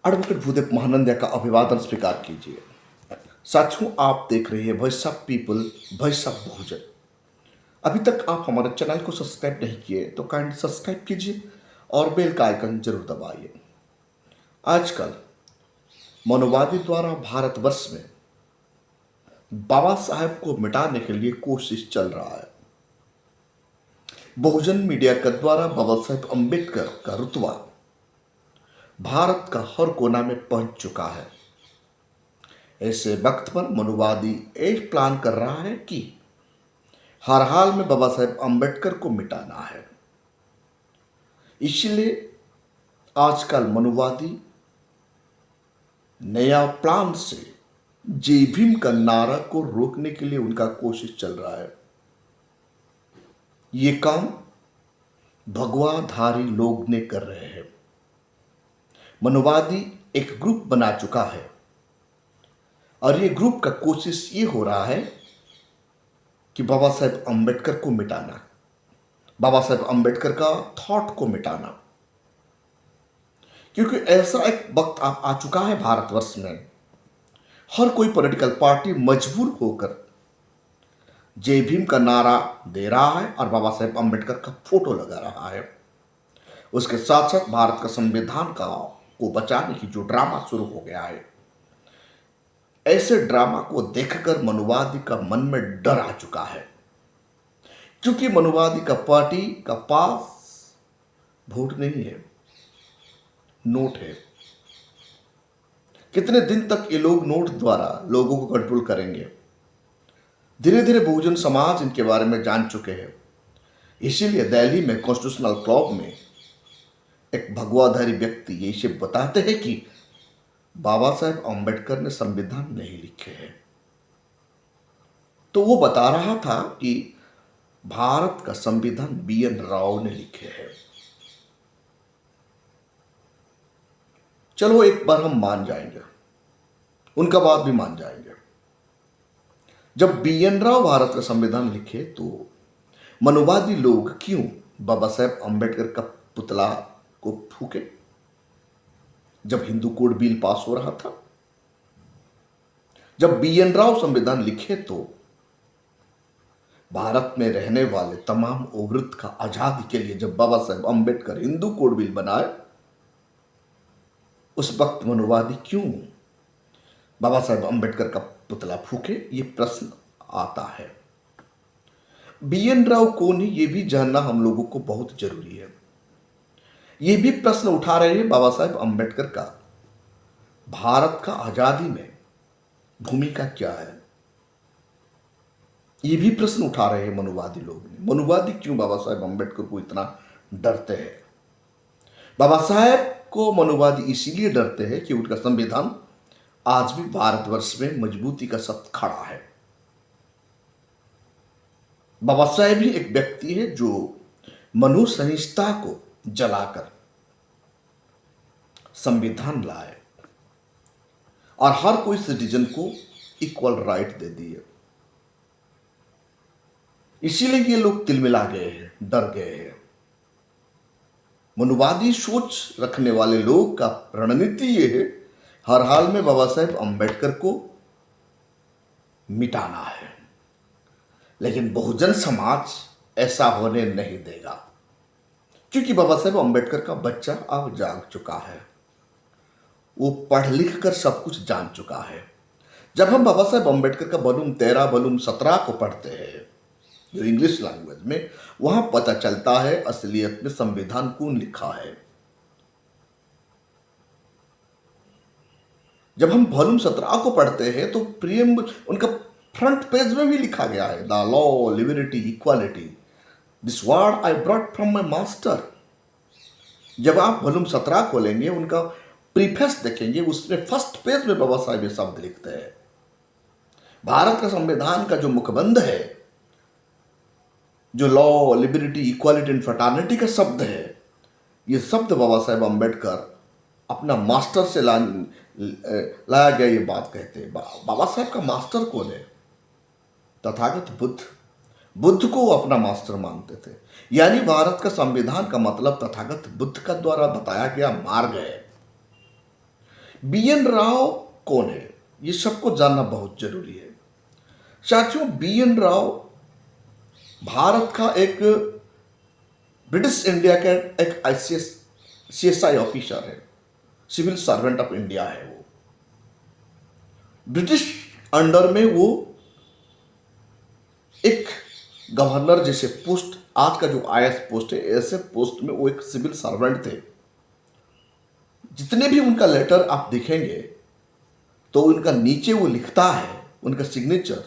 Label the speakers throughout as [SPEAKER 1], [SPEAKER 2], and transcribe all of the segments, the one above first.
[SPEAKER 1] Advocate Bhudev Mahananda का अभिवादन स्वीकार कीजिए। साथियों, आप देख रहे हैं voice of people, voice of Bahujan. अभी तक आप हमारे चैनल को सब्सक्राइब नहीं किए तो काइंडली सब्सक्राइब कीजिए और बेल का आइकन जरूर दबाइए। आजकल मनुवादी द्वारा भारतवर्ष में बाबा साहेब को मिटाने के लिए कोशिश चल रहा है। बहुजन मीडिया के द्वारा बाबा साहेब अम्बेडकर का रुतबा भारत का हर कोना में पहुंच चुका है। ऐसे वक्त पर मनुवादी एक प्लान कर रहा है कि हर हाल में बाबा साहेब अम्बेडकर को मिटाना है। इसलिए आजकल मनुवादी नया प्लान से जय भीम का नारा को रोकने के लिए उनका कोशिश चल रहा है। ये काम भगवाधारी लोग ने कर रहे हैं। मनुवादी एक ग्रुप बना चुका है और ये ग्रुप का कोशिश ये हो रहा है कि बाबा साहेब अम्बेडकर को मिटाना, बाबा साहेब अम्बेडकर का थॉट को मिटाना। क्योंकि ऐसा एक वक्त आ चुका है भारतवर्ष में, हर कोई पॉलिटिकल पार्टी मजबूर होकर जय भीम का नारा दे रहा है और बाबा साहेब अम्बेडकर का फोटो लगा रहा है। उसके साथ साथ भारत का संविधान को बचाने की जो ड्रामा शुरू हो गया है, ऐसे ड्रामा को देखकर मनुवादी का मन में डर आ चुका है। क्योंकि मनुवादी का पार्टी का पास वोट नहीं है, नोट है। कितने दिन तक ये लोग नोट द्वारा लोगों को कंट्रोल करेंगे? धीरे धीरे बहुजन समाज इनके बारे में जान चुके हैं। इसीलिए दिल्ली में कॉन्स्टिट्यूशनल क्लब में एक भगवाधारी व्यक्ति ये इसे बताते हैं कि बाबा साहेब अम्बेडकर ने संविधान नहीं लिखे हैं। तो वो बता रहा था कि भारत का संविधान BN राव ने लिखे हैं। चलो एक बार हम मान जाएंगे, उनका बात भी मान जाएंगे। जब BN राव भारत का संविधान लिखे तो मनुवादी लोग क्यों बाबा साहेब अम्बेडकर का पुतला को फूके? जब हिंदू कोड बिल पास हो रहा था, जब BN राव संविधान लिखे तो भारत में रहने वाले तमाम उग्रत का आजादी के लिए जब बाबा साहेब अम्बेडकर हिंदू कोड बिल बनाए, उस वक्त मनुवादी क्यों बाबा साहेब अम्बेडकर का पुतला फूके? ये प्रश्न आता है। BN राव कौन है, ये भी जानना हम लोगों को बहुत जरूरी है। ये भी प्रश्न उठा रहे हैं बाबा साहेब अम्बेडकर का भारत का आजादी में भूमिका क्या है। ये भी प्रश्न उठा रहे हैं मनुवादी लोग ने। मनुवादी क्यों बाबा साहेब अम्बेडकर को इतना डरते हैं? बाबा साहेब को मनुवादी इसीलिए डरते हैं कि उनका संविधान आज भी भारतवर्ष में मजबूती का साथ खड़ा है। बाबा साहेब ही एक व्यक्ति है जो मनु संहिता को जलाकर संविधान लाए और हर कोई सिटीजन को इक्वल राइट दे दिए। इसीलिए ये लोग तिलमिला गए हैं, डर गए हैं। मनुवादी सोच रखने वाले लोग का रणनीति ये है, हर हाल में बाबा साहेब अम्बेडकर को मिटाना है। लेकिन बहुजन समाज ऐसा होने नहीं देगा, क्योंकि बाबा साहेब अम्बेडकर का बच्चा अब जाग चुका है। वो पढ़ लिख कर सब कुछ जान चुका है। जब हम बाबा साहेब अम्बेडकर का वॉल्यूम 13, वॉल्यूम 17 को पढ़ते हैं जो इंग्लिश लैंग्वेज में, वहां पता चलता है असलियत में संविधान कौन लिखा है। जब हम वॉल्यूम 17 को पढ़ते हैं तो प्रियम्बल उनका फ्रंट पेज में भी लिखा गया है, the law, liberty, equality, this word I brought from my master. जब आप वॉल्यूम 17 खोलेंगे, उनका प्रीफेस देखेंगे, उसमें फर्स्ट पेज में बाबा साहेब ये शब्द लिखते हैं। भारत का संविधान का जो मुखबंध है, जो law, liberty, equality and fraternity का शब्द है, ये शब्द बाबा साहेब अम्बेडकर अपना मास्टर से लाया गया ये बात कहते हैं। बाबा साहेब का मास्टर कौन है? तथागत बुद्ध। बुद्ध को अपना मास्टर मानते थे। यानी भारत का संविधान का मतलब तथागत बुद्ध का द्वारा बताया गया मार्ग है। बी एन राव कौन है, ये सबको जानना बहुत जरूरी है साथियों। बी एन राव भारत का एक ब्रिटिश इंडिया का एक आईसीएस सीएसआई ऑफिसर है, सिविल सर्वेंट ऑफ इंडिया है। वो ब्रिटिश अंडर में वो एक गवर्नर जैसे पोस्ट, आज का जो आईएएस पोस्ट है, ऐसे पोस्ट में वो एक सिविल सर्वेंट थे। जितने भी उनका लेटर आप देखेंगे तो उनका नीचे वो लिखता है, उनका सिग्नेचर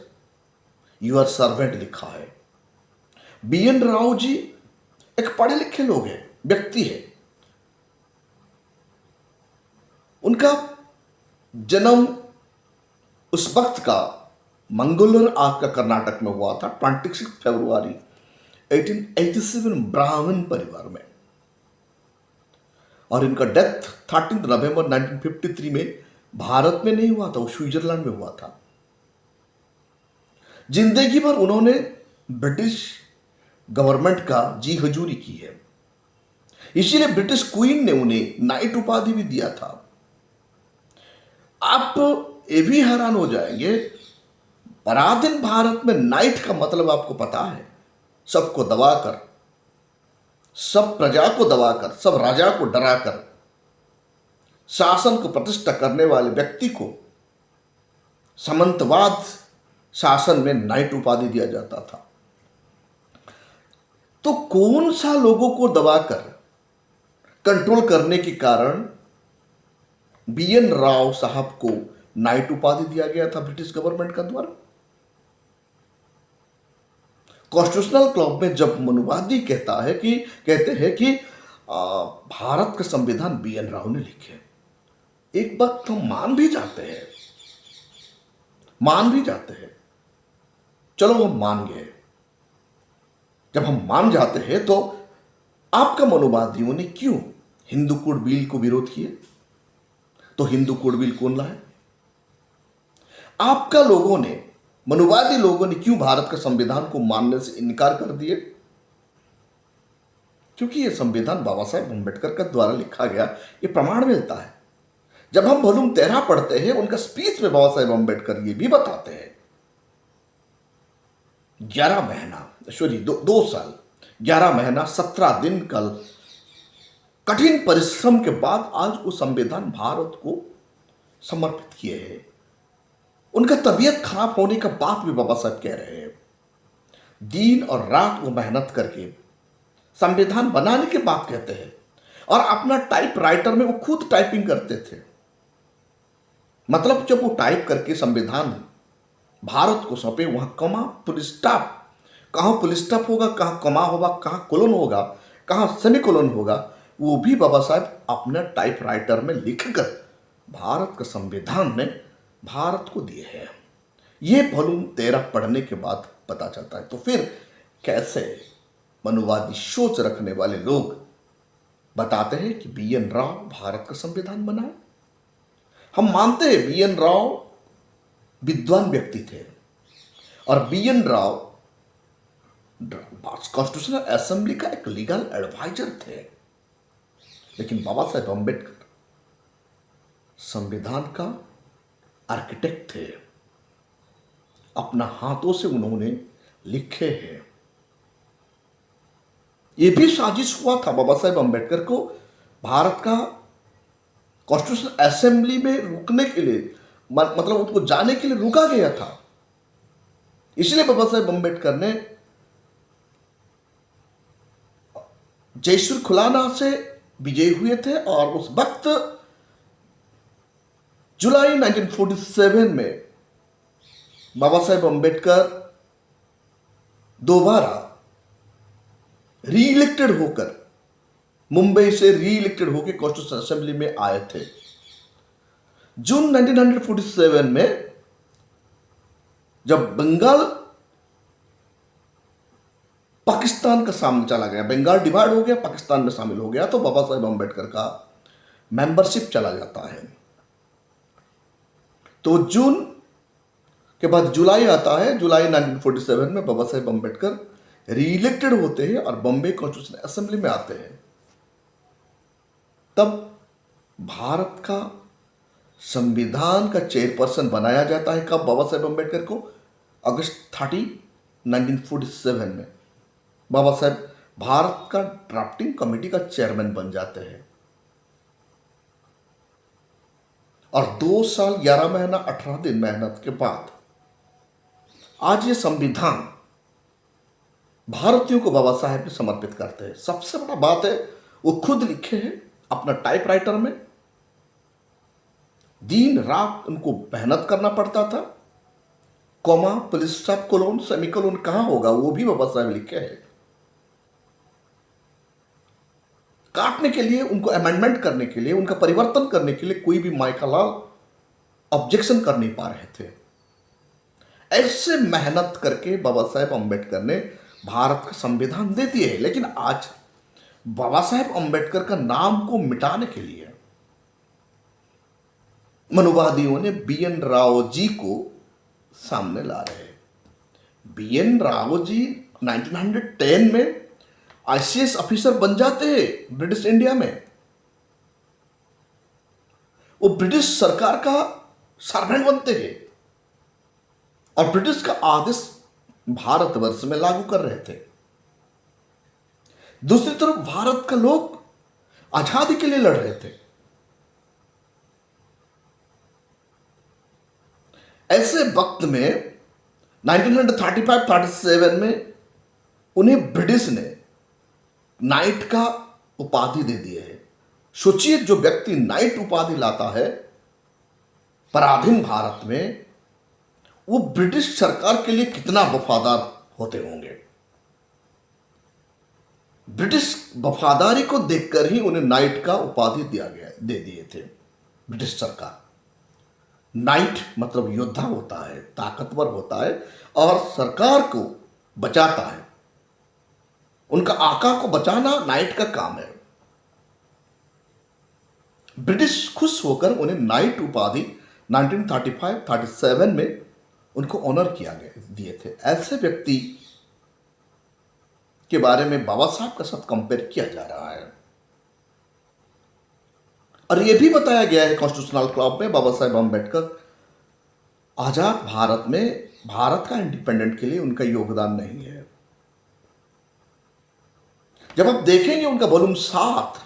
[SPEAKER 1] यूर सर्वेंट लिखा है। बी एन राव जी एक पढ़े लिखे लोग हैं, व्यक्ति है। उनका जन्म उस वक्त का मंगलोर, आज का कर्नाटक में हुआ था 26 फरवरी 1887 ब्राह्मण परिवार में, और इनका डेथ 13 नवंबर 1953 में भारत में नहीं हुआ था, वो स्विट्जरलैंड में हुआ था। जिंदगी भर उन्होंने ब्रिटिश गवर्नमेंट का जी हजूरी की है, इसीलिए ब्रिटिश क्वीन ने उन्हें नाइट उपाधि भी दिया था। आप ये भी हैरान हो जाएंगे, पराधीन भारत में नाइट का मतलब आपको पता है, सबको दबाकर, सब प्रजा को दबाकर, सब राजा को डराकर शासन को प्रतिष्ठा करने वाले व्यक्ति को सामंतवाद शासन में नाइट उपाधि दिया जाता था। तो कौन सा लोगों को दबाकर कंट्रोल करने के कारण बी एन राव साहब को नाइट उपाधि दिया गया था ब्रिटिश गवर्नमेंट का द्वारा? कॉन्स्टिट्यूशनल क्लब में जब मनुवादी कहते हैं कि भारत का संविधान बी एन राव ने लिखे, एक बात हम मान भी जाते हैं, चलो हम मान गए। जब हम मान जाते हैं तो आपका मनुवादियों ने क्यों हिंदू कोड बिल को विरोध किए? तो हिंदू कोड बिल कौन लाए? आपका लोगों ने, मनुवादी लोगों ने क्यों भारत का संविधान को मानने से इनकार कर दिए? क्योंकि यह संविधान बाबा साहेब अम्बेडकर का द्वारा लिखा गया, यह प्रमाण मिलता है। जब हम वॉल्यूम 13 पढ़ते हैं, उनका स्पीच में बाबा साहेब अम्बेडकर ये भी बताते हैं 11 महीना, सॉरी 2 साल 11 महीना 17 दिन कल कठिन परिश्रम के बाद आज वो संविधान भारत को समर्पित किए हैं। उनका तबीयत खराब होने का बात भी बाबा साहब कह रहे हैं। दिन और रात वो मेहनत करके संविधान बनाने की बात कहते हैं, और अपना टाइप राइटर में वो खुद टाइपिंग करते थे। मतलब जब वो टाइप करके संविधान भारत को सौंपे, वहां कमा फुल स्टॉप, कहां फुल स्टॉप होगा, कहां कमा होगा, कहां कोलन होगा, कहां सेमीकोलन होगा, वो भी बाबा साहब अपना टाइप राइटर में लिखकर भारत का संविधान ने भारत को दिए हैं। ये वॉल्यूम 13 पढ़ने के बाद पता चलता है। तो फिर कैसे मनुवादी सोच रखने वाले लोग बताते हैं कि बी एन राव भारत का संविधान बनाए? हम मानते हैं बी एन राव विद्वान व्यक्ति थे, और B N Rao constitutional assembly का एक लीगल एडवाइजर थे। लेकिन बाबा साहेब अम्बेडकर संविधान का आर्किटेक्ट थे, अपना हाथों से उन्होंने लिखे हैं। यह भी साजिश हुआ था बाबा साहेब अम्बेडकर को भारत का कॉन्स्टिट्यूशनल असेंबली में रुकने के लिए, मतलब उनको जाने के लिए रुका गया था। इसलिए बाबा साहेब अम्बेडकर ने जयसुर खुलाना से विजयी हुए थे, और उस वक्त जुलाई 1947 में बाबा साहेब अम्बेडकर दोबारा री इलेक्टेड होकर, मुंबई से री इलेक्टेड होकर कॉन्स्टिट्यूशनल असेंबली में आए थे। जून 1947 में जब बंगाल पाकिस्तान का सामने चला गया, बंगाल डिवाइड हो गया, पाकिस्तान में शामिल हो गया, तो बाबा साहेब अम्बेडकर का मेंबरशिप चला जाता है। तो जून के बाद जुलाई आता है। जुलाई 1947 में बाबा साहेब अम्बेडकर री इलेक्टेड होते हैं और बॉम्बे कॉन्स्टिट्यूशनल असेंबली में आते हैं। तब भारत का संविधान का चेयरपर्सन बनाया जाता है कब? बाबा साहेब अम्बेडकर को अगस्त 1947 में बाबा साहेब भारत का ड्राफ्टिंग कमेटी का चेयरमैन बन जाते हैं और 2 साल 11 महीना 18 दिन मेहनत के बाद आज ये संविधान भारतीयों को बाबा साहेब ने समर्पित करते हैं। सबसे बड़ा बात है वो खुद लिखे हैं अपना टाइपराइटर में, दिन रात उनको मेहनत करना पड़ता था। कॉमा, पुलिस स्टॉप, कोलोन, सेमीकोलोन कहां होगा वो भी बाबा साहेब लिखे हैं। काटने के लिए, उनको अमेंडमेंट करने के लिए, उनका परिवर्तन करने के लिए कोई भी माइकालाल ऑब्जेक्शन कर नहीं पा रहे थे। ऐसे मेहनत करके बाबा साहेब अम्बेडकर ने भारत का संविधान दे दिए। लेकिन आज बाबा साहेब अम्बेडकर का नाम को मिटाने के लिए मनुवादियों ने बी.एन. राव जी को सामने ला रहे हैं। बी.एन. राव जी 1910 में आईसीएस ऑफिसर बन जाते हैं ब्रिटिश इंडिया में। वो ब्रिटिश सरकार का सर्वेंट बनते हैं और ब्रिटिश का आदेश भारतवर्ष में लागू कर रहे थे। दूसरी तरफ भारत का लोग आजादी के लिए लड़ रहे थे। ऐसे वक्त में 1935-37 में उन्हें ब्रिटिश ने नाइट का उपाधि दे दिए है। सोचिए, जो व्यक्ति नाइट उपाधि लाता है पराधीन भारत में, वो ब्रिटिश सरकार के लिए कितना वफादार होते होंगे। ब्रिटिश वफादारी को देखकर ही उन्हें नाइट का उपाधि दे दिए थे ब्रिटिश सरकार। नाइट मतलब योद्धा होता है, ताकतवर होता है और सरकार को बचाता है। उनका आका को बचाना नाइट का काम है। ब्रिटिश खुश होकर उन्हें नाइट उपाधि 1935-37 में उनको ऑनर किया गया दिए थे। ऐसे व्यक्ति के बारे में बाबा साहब के साथ कंपेयर किया जा रहा है और यह भी बताया गया है कॉन्स्टिट्यूशनल क्लब में, बाबा साहेब अम्बेडकर आजाद भारत में भारत का इंडिपेंडेंट के लिए उनका योगदान नहीं है। जब आप देखेंगे उनका वॉल्यूम 7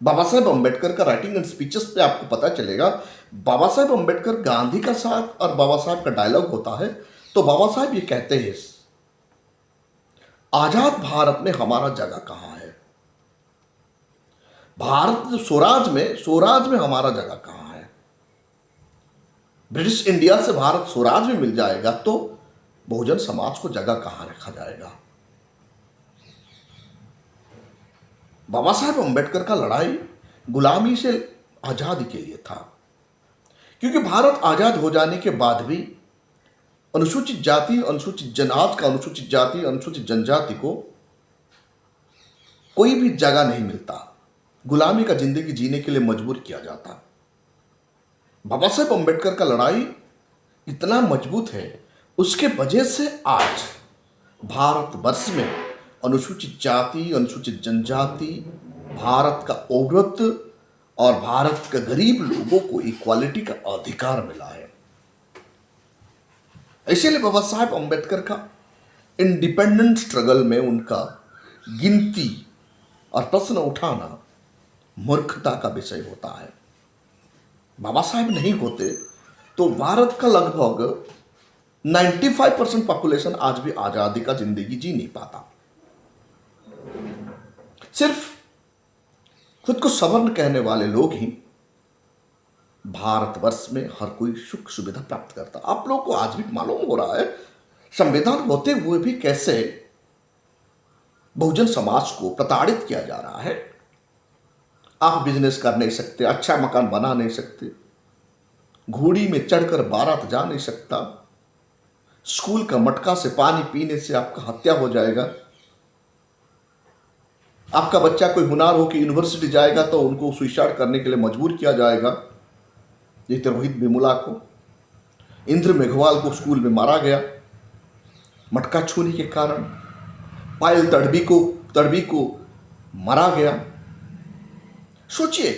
[SPEAKER 1] बाबा साहेब अम्बेडकर का राइटिंग एंड स्पीचेस पे, आपको पता चलेगा बाबा साहेब अम्बेडकर गांधी का साथ और बाबा साहेब का डायलॉग होता है तो बाबा साहेब ये कहते हैं, आजाद भारत में हमारा जगह कहां है? भारत स्वराज में हमारा जगह कहां है? ब्रिटिश इंडिया से भारत स्वराज में मिल जाएगा तो बहुजन समाज को जगह कहां रखा जाएगा? बाबा साहेब अम्बेडकर का लड़ाई गुलामी से आजादी के लिए था, क्योंकि भारत आजाद हो जाने के बाद भी अनुसूचित जाति, अनुसूचित जनात का अनुसूचित जाति, अनुसूचित जनजाति को कोई भी जगह नहीं मिलता। गुलामी का जिंदगी जीने के लिए मजबूर किया जाता। बाबा साहेब अम्बेडकर का लड़ाई इतना मजबूत है, उसके वजह से आज भारतवर्ष में अनुसूचित जाति, अनुसूचित जनजाति, भारत का औरत और भारत के गरीब लोगों को इक्वालिटी का अधिकार मिला है। इसीलिए बाबा साहेब अम्बेडकर का इंडिपेंडेंट स्ट्रगल में उनका गिनती और प्रश्न उठाना मूर्खता का विषय होता है। बाबा साहेब नहीं होते तो भारत का लगभग 95% पॉपुलेशन आज भी आजादी का जिंदगी जी नहीं पाता। सिर्फ खुद को सवर्ण कहने वाले लोग ही भारतवर्ष में हर कोई सुख सुविधा प्राप्त करता। आप लोगों को आज भी मालूम हो रहा है संविधान होते हुए भी कैसे बहुजन समाज को प्रताड़ित किया जा रहा है। आप बिजनेस कर नहीं सकते, अच्छा मकान बना नहीं सकते, घोड़ी में चढ़कर बारात जा नहीं सकता, स्कूल का मटका से पानी पीने से आपका हत्या हो जाएगा, आपका बच्चा कोई हुनार हो कि यूनिवर्सिटी जाएगा तो उनको सुसाइड करने के लिए मजबूर किया जाएगा। जैसे रोहित वेमुला को, इंद्र मेघवाल को स्कूल में मारा गया मटका छूने के कारण, पायल तड़वी को मारा गया। सोचिए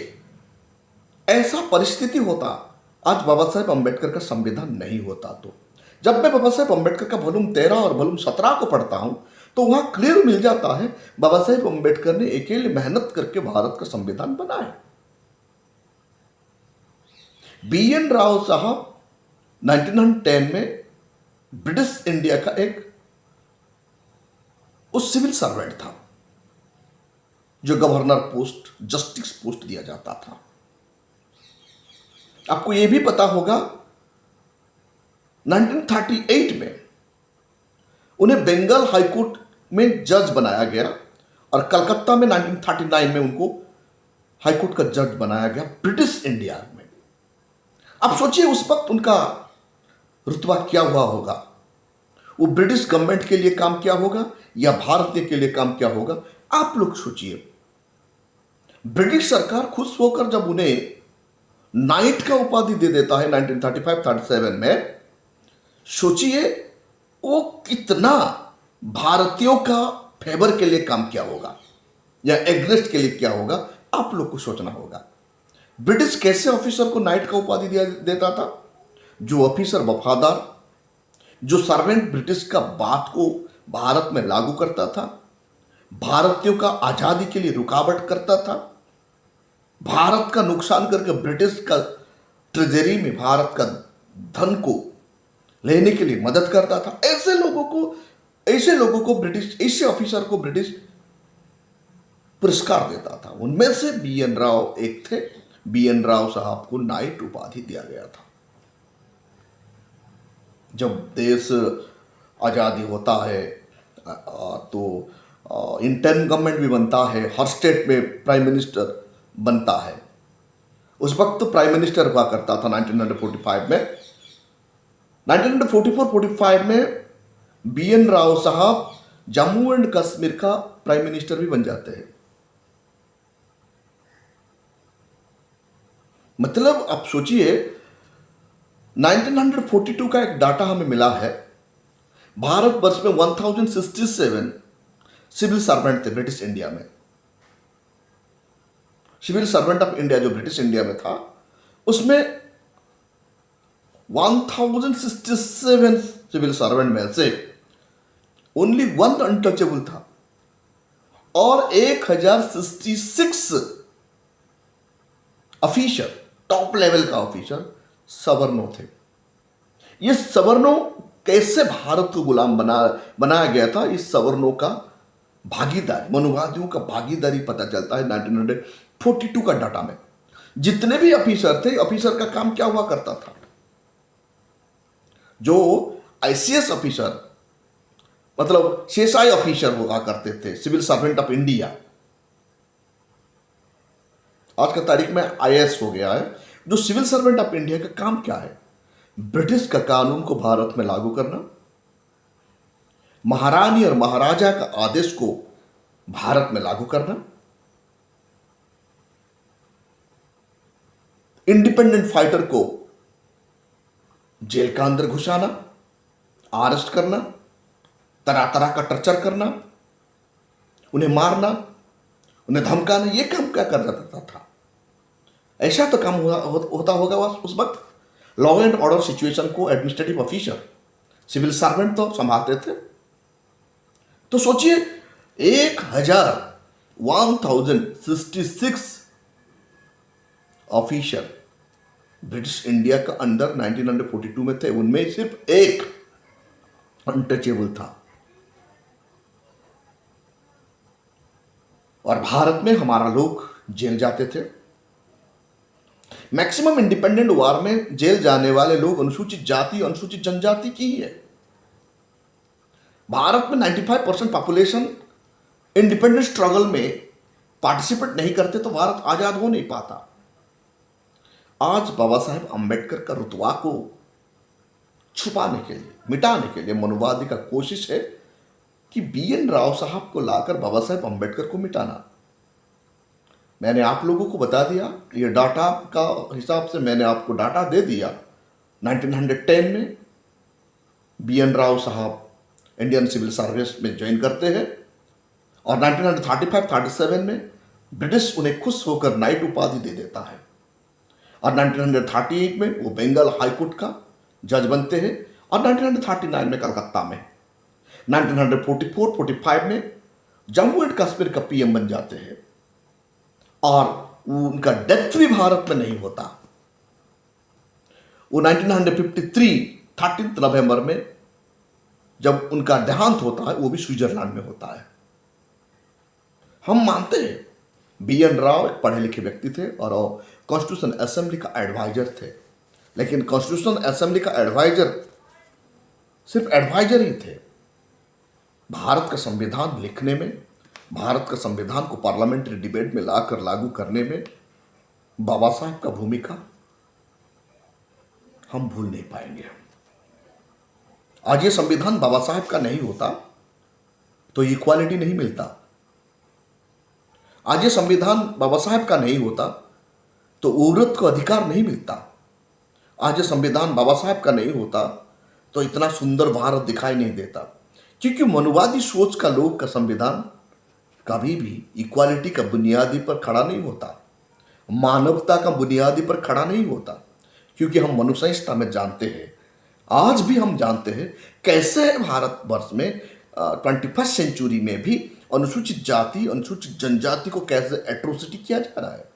[SPEAKER 1] ऐसा परिस्थिति होता आज बाबा साहेब अम्बेडकर का संविधान नहीं होता तो। जब मैं बाबा साहेब अम्बेडकर का वॉल्यूम 13 और वॉल्यूम 17 को पढ़ता हूं तो वहां क्लियर मिल जाता है बाबा साहेब अम्बेडकर ने अकेले मेहनत करके भारत का संविधान बनाया। BN राव साहब 1910 में ब्रिटिश इंडिया का एक उस सिविल सर्वेंट था जो गवर्नर पोस्ट, जस्टिस पोस्ट दिया जाता था। आपको यह भी पता होगा 1938 में उन्हें बंगाल हाईकोर्ट में जज बनाया गया और कलकत्ता में 1939 में उनको हाईकोर्ट का जज बनाया गया ब्रिटिश इंडिया में। आप सोचिए उस वक्त उनका रुतबा क्या हुआ होगा, वो ब्रिटिश गवर्नमेंट के लिए काम किया होगा या भारतीय के लिए काम किया होगा। आप लोग सोचिए, ब्रिटिश सरकार खुश होकर जब उन्हें नाइट का उपाधि दे देता है 1935-37 में, सोचिए वो कितना भारतीयों का फेवर के लिए काम किया होगा या एग्रेस्ट के लिए क्या होगा, आप लोग को सोचना होगा। ब्रिटिश कैसे ऑफिसर को नाइट का उपाधि देता था? जो ऑफिसर वफादार, जो सर्वेंट ब्रिटिश का बात को भारत में लागू करता था, भारतीयों का आजादी के लिए रुकावट करता था, भारत का नुकसान करके ब्रिटिश का ट्रेजरी में भारत का धन को लेने के लिए मदद करता था। ऐसे लोगों को ब्रिटिश, ऐसे ऑफिसर को ब्रिटिश पुरस्कार देता था। उनमें से BN राव एक थे। BN राव साहब को नाइट उपाधि दिया गया था। जब देश आजादी होता है तो इंटर्म गवर्नमेंट भी बनता है, हर स्टेट में प्राइम मिनिस्टर बनता है। उस वक्त तो प्राइम मिनिस्टर हुआ करता था 1945 में। 1944-45 में BN राव साहब जम्मू एंड कश्मीर का प्राइम मिनिस्टर भी बन जाते हैं। मतलब आप सोचिए 1942 का एक डाटा हमें मिला है, भारतवर्ष में 1067 सिविल सर्वेंट थे ब्रिटिश इंडिया में। सिविल सर्वेंट ऑफ इंडिया जो ब्रिटिश इंडिया में था, उसमें 1067 सिविल सर्वेंट में से ओनली 1 अनटचेबल था और 1066 ऑफिसर, टॉप लेवल का ऑफिसर सवर्णों थे। ये सवर्णों कैसे भारत को गुलाम बनाया गया था, इस सवर्णों का भागीदारी, मनुवादियों का भागीदारी पता चलता है 1942 का डाटा में। जितने भी ऑफिसर थे, ऑफिसर का काम क्या हुआ करता था? जो ICS ऑफिसर, मतलब CSI ऑफिसर हुआ करते थे, सिविल सर्वेंट ऑफ इंडिया, आज का तारीख में IAS हो गया है। जो सिविल सर्वेंट ऑफ इंडिया का काम क्या है? ब्रिटिश का कानून को भारत में लागू करना, महारानी और महाराजा का आदेश को भारत में लागू करना, इंडिपेंडेंट फाइटर को जेल का अंदर घुसाना, अरेस्ट करना, तरह तरह का टर्चर करना, उन्हें मारना, उन्हें धमकाना, यह काम क्या कर जाता था? ऐसा तो काम होता होगा उस वक्त। लॉ एंड ऑर्डर सिचुएशन को एडमिनिस्ट्रेटिव ऑफिसर, सिविल सर्वेंट तो संभालते थे। तो सोचिए 1066 ऑफिसर ब्रिटिश इंडिया का अंडर 1942 में थे, उनमें सिर्फ एक अनटचेबल था। और भारत में हमारा लोग जेल जाते थे। मैक्सिमम इंडिपेंडेंट वार में जेल जाने वाले लोग अनुसूचित जाति, अनुसूचित जनजाति की ही है। भारत में 95% पॉपुलेशन इंडिपेंडेंस स्ट्रगल में पार्टिसिपेट नहीं करते तो भारत आजाद हो नहीं पाता। आज बाबा साहेब अम्बेडकर का रुतबा को छुपाने के लिए, मिटाने के लिए मनुवादी का कोशिश है कि BN राव साहब को लाकर बाबा साहेब अम्बेडकर को मिटाना। मैंने आप लोगों को बता दिया, ये डाटा का हिसाब से मैंने आपको डाटा दे दिया। 1910 में BN राव साहब इंडियन सिविल सर्विस में ज्वाइन करते हैं और 1935-37 में ब्रिटिश उन्हें खुश होकर नाइट उपाधि दे देता है। और 1938 में वो बंगाल हाई कोर्ट का जज बनते हैं और 1939 में कलकत्ता में, 1944-45 में जम्मू एंड कश्मीर का पीएम बन जाते हैं और उनका डेथ भी भारत में नहीं होता। वो 1953 13 नवंबर में जब उनका देहांत होता है वो भी स्विट्जरलैंड में होता है। हम मानते हैं BN राव एक पढ़े लिखे व्यक्ति थे और कॉन्स्टिट्यूशन असेंबली का एडवाइजर थे, लेकिन कॉन्स्टिट्यूशन असेंबली का एडवाइजर सिर्फ एडवाइजर ही थे। भारत का संविधान लिखने में, भारत का संविधान को पार्लियामेंट्री डिबेट में लाकर लागू करने में बाबा साहब का भूमिका हम भूल नहीं पाएंगे। आज ये संविधान बाबा साहब का नहीं होता तो इक्वालिटी नहीं मिलता। आज ये संविधान बाबा साहब का नहीं होता तो औरत को अधिकार नहीं मिलता। आज ये संविधान बाबा साहब का नहीं होता तो इतना सुंदर भारत दिखाई नहीं देता, क्योंकि मनुवादी सोच का लोग का संविधान कभी भी इक्वालिटी का बुनियादी पर खड़ा नहीं होता, मानवता का बुनियादी पर खड़ा नहीं होता, क्योंकि हम मनुष्यता में जानते हैं, आज भी हम जानते हैं कैसे भारतवर्ष में 21st सेंचुरी में भी अनुसूचित जाति, अनुसूचित जनजाति को कैसे एट्रोसिटी किया जा रहा है।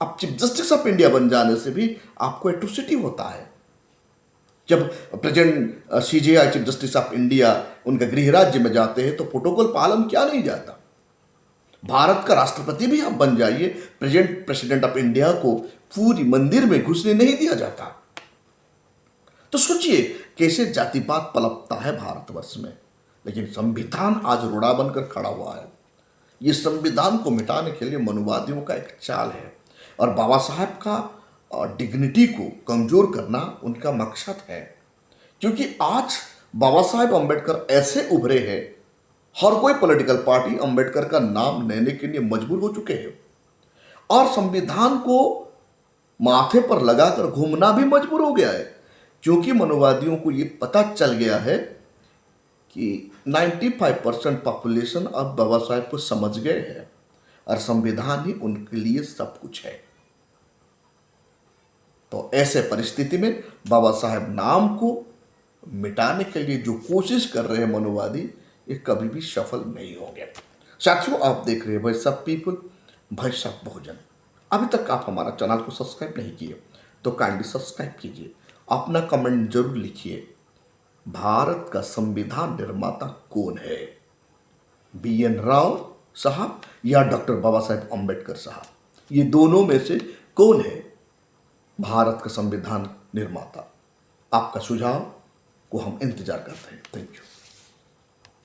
[SPEAKER 1] अब चीफ जस्टिस ऑफ इंडिया बन जाने से भी आपको एट्रोसिटी होता है। जब present CJI chief justice of India उनके गृह राज्य में जाते हैं तो प्रोटोकॉल पालन किया नहीं जाता। भारत का राष्ट्रपति भी आप बन जाइए, प्रेजेंट प्रेसिडेंट ऑफ इंडिया को पूरी मंदिर में घुसने नहीं दिया जाता। तो सोचिए कैसे जातिवाद पलपता है भारतवर्ष में, लेकिन संविधान आज रोड़ा बनकर खड़ा हुआ है। ये संविधान को मिटाने के लिए मनुवादियों का एक चाल है और बाबा साहब का डिग्निटी को कमजोर करना उनका मकसद है, क्योंकि आज बाबा साहेब अम्बेडकर ऐसे उभरे हैं, हर कोई पॉलिटिकल पार्टी अम्बेडकर का नाम लेने के लिए मजबूर हो चुके हैं और संविधान को माथे पर लगाकर घूमना भी मजबूर हो गया है, क्योंकि मनुवादियों को ये पता चल गया है कि 95% पॉपुलेशन अब बाबा साहेब को समझ गए हैं और संविधान ही उनके लिए सब कुछ है। तो ऐसे परिस्थिति में बाबा साहेब नाम को मिटाने के लिए जो कोशिश कर रहे हैं मनुवादी, ये कभी भी सफल नहीं होंगे। साथियों, आप देख रहे हैं भाई सब पीपल, भाई सब भोजन। अभी तक आप हमारा चैनल को सब्सक्राइब नहीं किए तो काइंडली सब्सक्राइब कीजिए, अपना कमेंट जरूर लिखिए। भारत का संविधान निर्माता कौन है, BN राव साहब या डॉक्टर बाबा साहेब अम्बेडकर साहब? ये दोनों में से कौन है भारत का संविधान निर्माता? आपका सुझाव को हम इंतजार करते हैं। Thank you.